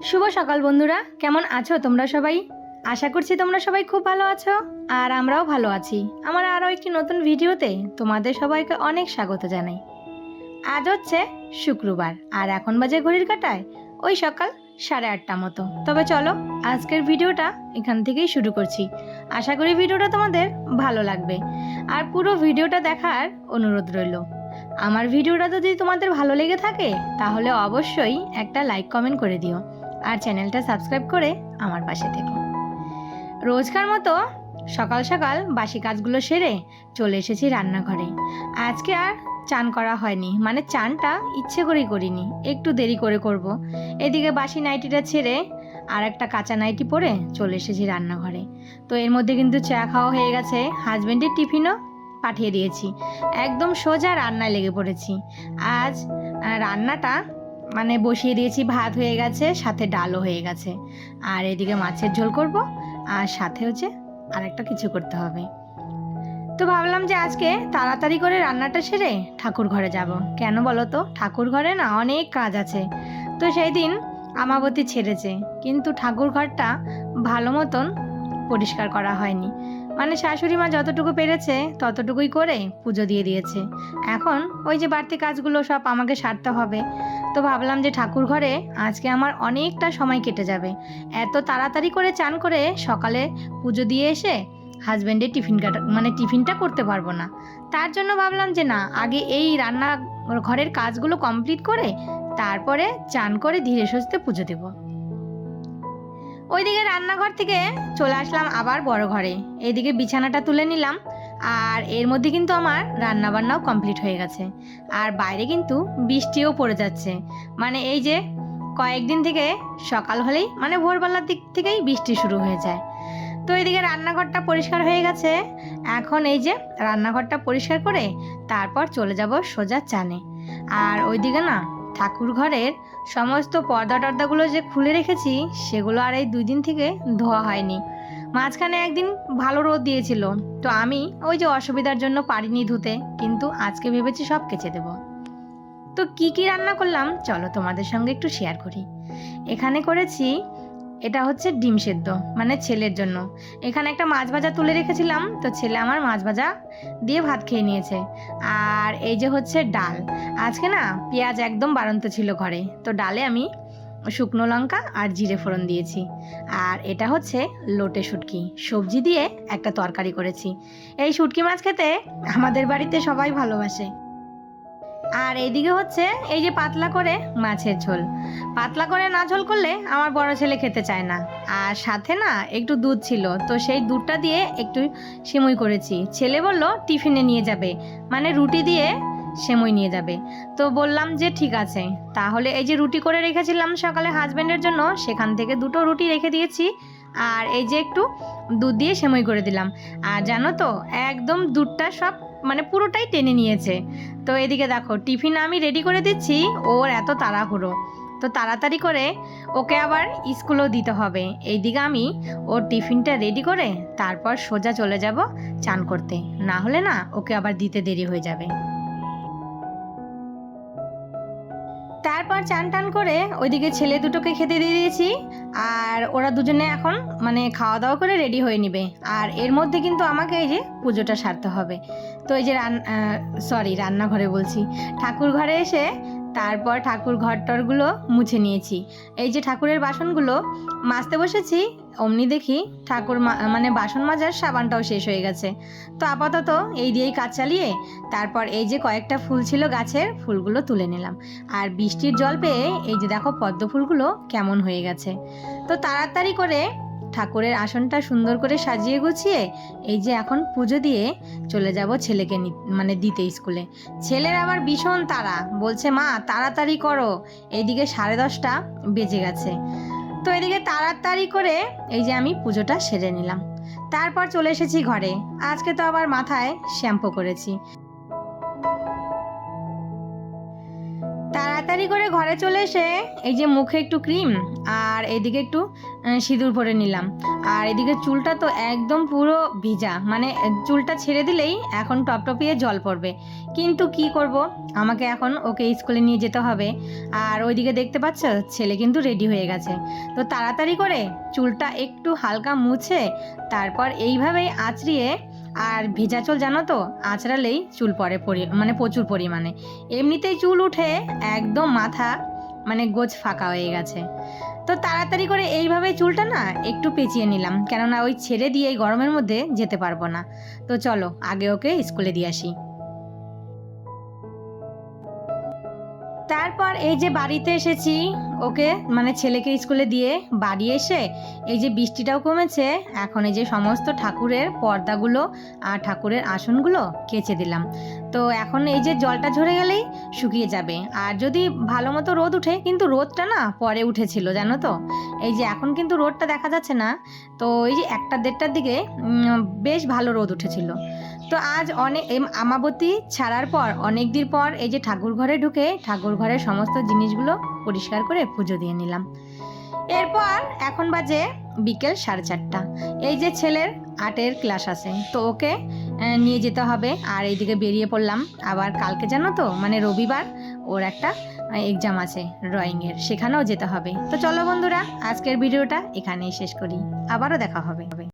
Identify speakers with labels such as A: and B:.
A: শুভ সকাল বন্ধুরা, কেমন আছো তোমরা সবাই? আশা করছি তোমরা সবাই খুব ভালো আছো আর আমরাও ভালো আছি। আমার আরও একটি নতুন ভিডিওতে তোমাদের সবাইকে অনেক স্বাগত জানাই। আজ হচ্ছে শুক্রবার আর এখন বাজে ঘড়ির কাঁটায় ওই সকাল 8:30 মতো। তবে চলো আজকের ভিডিওটা এখান থেকেই শুরু করছি। আশা করি ভিডিওটা তোমাদের ভালো লাগবে আর পুরো ভিডিওটা দেখার অনুরোধ রইল। আমার ভিডিওটা যদি তোমাদের ভালো লেগে থাকে তাহলে অবশ্যই একটা লাইক কমেন্ট করে দিও আর চ্যানেলটা সাবস্ক্রাইব করে আমার পাশে থেকো। রোজকার মতো সকাল সকাল বাসি কাজগুলো সেরে চলে এসেছি রান্নাঘরে। আজকে আর চান করা হয়নি, মানে চানটা ইচ্ছে করেই করিনি, একটু দেরি করে করব। এদিকে বাসি নাইটিটা ছেড়ে আর একটা কাঁচা নাইটি পরে চলে এসেছি রান্নাঘরে। তো এর মধ্যে কিন্তু চা খাওয়া হয়ে গেছে, হাজব্যান্ডের টিফিনও পাঠিয়ে দিয়েছি, একদম সোজা রান্নায় লেগে পড়েছি। আজ রান্নাটা বসিয়ে দিয়েছি, ভাত হয়ে গেছে, সাথে ডালও হয়ে গেছে, আর এদিকে মাছের ঝোল করব আর সাথে হচ্ছে আর একটা কিছু করতে হবে। তো ভাবলাম যে আজকে তাড়াতাড়ি করে রান্নাটা সেরে ঠাকুর ঘরে যাব। কেন বলো তো, ঠাকুর ঘরে না অনেক কাজ আছে। তো সেই দিন আমাবতী ছেড়েছে, কিন্তু ঠাকুর ঘরটা ভালো মতন পরিষ্কার করা হয়নি। শাশুড়ি মা যতটুকু পেরেছে ততটুকুই করে পুজো দিয়ে দিয়েছে। এখন ওই যে বাড়তি কাজগুলো সব আমাকে সারতে হবে। তো ভাবলাম যে ঠাকুর ঘরে আজকে আমার অনেকটা সময় কেটে যাবে। এত তাড়াতাড়ি করে চান করে সকালে পুজো দিয়ে এসে হাজব্যান্ডের টিফিনটা করতে পারবো না। তার জন্য ভাবলাম যে না, আগে এই রান্না ঘরের কাজগুলো কমপ্লিট করে তারপরে চান করে ধীরে সুস্থে পুজো দেব। ওইদিকে রান্নাঘর থেকে চলে আসলাম আবার বড় ঘরে। এইদিকে বিছানাটা তুলে নিলাম আর এর মধ্যে কিন্তু আমার রান্নাবান্নাও কমপ্লিট হয়ে গেছে। আর বাইরে কিন্তু বৃষ্টিও পড়ে যাচ্ছে, এই যে কয়েকদিন থেকে সকাল হলেই ভোরবেলার দিক থেকেই বৃষ্টি শুরু হয়ে যায়। তো এইদিকে রান্নাঘরটা পরিষ্কার হয়ে গেছে। এখন এই যে রান্নাঘরটা পরিষ্কার করে তারপর চলে যাব সোজা চানে। আর ওইদিকে না ঠাকুর ঘরের সমস্ত পর্দা টর্দাগুলো যে খুলে রেখেছি সেগুলো আর এই 2 দিন থেকে ধোয়া হয়নি। মাঝখানে একদিন ভালো রোদ দিয়েছিল, তো আমি ওই যে অসুবিধার জন্য পারিনি ধুতে, কিন্তু আজকে ভেবেছি সব কেচে দেব। তো কি কি রান্না করলাম চলো তোমাদের সঙ্গে একটু শেয়ার করি। এখানে করেছি, এটা হচ্ছে ডিম সেদ্ধ, ছেলের জন্য। এখানে একটা মাছ ভাজা তুলে রেখেছিলাম, তো ছেলে আমার মাছ ভাজা দিয়ে ভাত খেয়ে নিয়েছে। আর এই যে হচ্ছে ডাল। আজকে না পেঁয়াজ একদম বাড়ন্ত ছিল ঘরে, তো ডালে আমি শুকনো লঙ্কা আর জিরে ফোড়ন দিয়েছি। আর এটা হচ্ছে লোটে শুটকি সবজি দিয়ে একটা তরকারি করেছি। এই শুটকি মাছ খেতে আমাদের বাড়িতে সবাই ভালোবাসে। আর এইদিকে হচ্ছে এই যে পাতলা করে মাছের ঝোল। পাতলা করে না ঝোল করলে আমার বড় ছেলে খেতে চায় না। আর সাথে না একটু দুধ ছিল, তো সেই দুধটা দিয়ে একটু সেমুই করেছি। ছেলে বলল টিফিনে নিয়ে যাবে, রুটি দিয়ে সেমুই নিয়ে যাবে। তো বললাম যে ঠিক আছে, তাহলে এই যে রুটি করে রেখেছিলাম সকালে হাজব্যান্ডের জন্য, সেখান থেকে 2টো রুটি রেখে দিয়েছি। আর এই যে একটু দুধ দিয়ে সেমুই করে দিলাম। আর জানো তো একদম দুধটা সব পুরোটাই টেনে নিয়েছে। তো এদিকে দেখো টিফিন আমি রেডি করে দিচ্ছি, ওর এত তাড়াহুড়ো, তো তাড়াতাড়ি করে ওকে আবার স্কুলেও দিতে হবে। এইদিকে আমি ওর টিফিনটা রেডি করে তারপর সোজা চলে যাব চান করতে, না হলে না ওকে আবার দিতে দেরি হয়ে যাবে। তারপর চান টান করে ওইদিকে ছেলে দুটোকে খেতে দিয়ে দিয়েছি। আর ওরা দুজনে এখন খাওয়া দাওয়া করে রেডি হয়ে নিবে। আর এর মধ্যে কিন্তু আমাকে এই যে পুজোটা সারতে হবে। তো এই যে রান্নাঘরে বলছি, ঠাকুর ঘরে এসে তারপর ঠাকুর ঘরটরগুলো মুছে নিয়েছি। এই যে ঠাকুরের বাসনগুলো মাজতে বসেছি, অমনি দেখি ঠাকুর বাসন মাজার সাবানটাও শেষ হয়ে গেছে। তো আপাতত এই দিয়েই কাজ চালিয়ে তারপর এই যে কয়েকটা ফুল ছিল গাছের, ফুলগুলো তুলে নিলাম। আর বৃষ্টির জল পেয়ে এই যে দেখো পদ্ম ফুলগুলো কেমন হয়ে গেছে। তো তাড়াতাড়ি করে ঠাকুরের আসনটা সুন্দর করে সাজিয়ে গুছিয়ে এই যে এখন পুজো দিয়ে চলে যাব ছেলেকে দিতে স্কুলে। ছেলের আবার ভীষণ তাড়া, বলছে মা তাড়াতাড়ি করো, এইদিকে 10:30 বেজে গেছে। তো এদিকে তাড়াতাড়ি করে এই যে আমি পুজোটা সেরে নিলাম। তারপর চলে এসেছি ঘরে। আজকে তো আবার মাথায় শ্যাম্পু করেছি। তার তাড়াতাড়ি করে ঘরে চলে এসে এই যে মুখে একটু ক্রিম আর এদিকে একটু সিঁদুর পরে নিলাম। আর এদিকে চুলটা তো একদম পুরো ভিজা, মানে চুলটা ছেড়ে দিলেই এখন টপটপিয়ে জল পড়বে, কিন্তু কি করব, আমাকে এখন ওকে স্কুলে নিয়ে যেতে হবে। আর ওইদিকে দেখতে পাচ্ছ ছেলে কিন্তু রেডি হয়ে গেছে। তো তাড়াতাড়ি করে চুলটা একটু হালকা মুছে তারপর এইভাবেই আঁচড়িয়ে, আর ভেজা চুল জানো তো আঁচড়ালেই চুল পড়ে মানে প্রচুর পরিমাণে, এমনিতেই চুল উঠে একদম মাথা মানে গোছ ফাঁকা হয়ে গেছে। তো তাড়াতাড়ি করে এইভাবে চুলটা না একটু পেঁচিয়ে নিলাম, কেননা ওই ছেড়ে দিয়ে এই গরমের মধ্যে যেতে পারবো না। তো চলো আগে ওকে স্কুলে দিয়ে আসি। তারপর এই যে বাড়িতে এসেছি, ওকে মানে ছেলেকে স্কুলে দিয়ে বাড়ি এসে এই যে বৃষ্টিটাও কমেছে, এখন এই যে সমস্ত ঠাকুরের পর্দাগুলো আর ঠাকুরের আসনগুলো কেচে দিলাম। তো এখন এই যে জলটা ঝরে গেলেই শুকিয়ে যাবে, আর যদি ভালো মতো রোদ উঠে, কিন্তু রোদটা না পরে উঠেছিল জানো তো, এই যে এখন কিন্তু রোদটা দেখা যাচ্ছে না। তো এই যে 1টা-1:30টার দিকে বেশ ভালো রোদ উঠেছিল। তো আজ অনেক আমাবতী ছাড়ার পর অনেক দিন পর এই যে ঠাকুর ঘরে ঢুকে ঠাকুর ঘরের সমস্ত জিনিসগুলো পরিষ্কার করে পুজো দিয়ে নিলাম। এরপর এখন বাজে বিকেল 4:30। এই যে ছেলের আর্টের ক্লাস আছে, তো ওকে নিয়ে যেতে হবে। আর এইদিকে বেরিয়ে পড়লাম, আবার কালকে জানো তো মানে রবিবার ওর একটা এক্সাম আছে ড্রয়িংয়ের, সেখানেও যেতে হবে। তো চলো বন্ধুরা, আজকের ভিডিওটা এখানেই শেষ করি, আবারও দেখা হবে।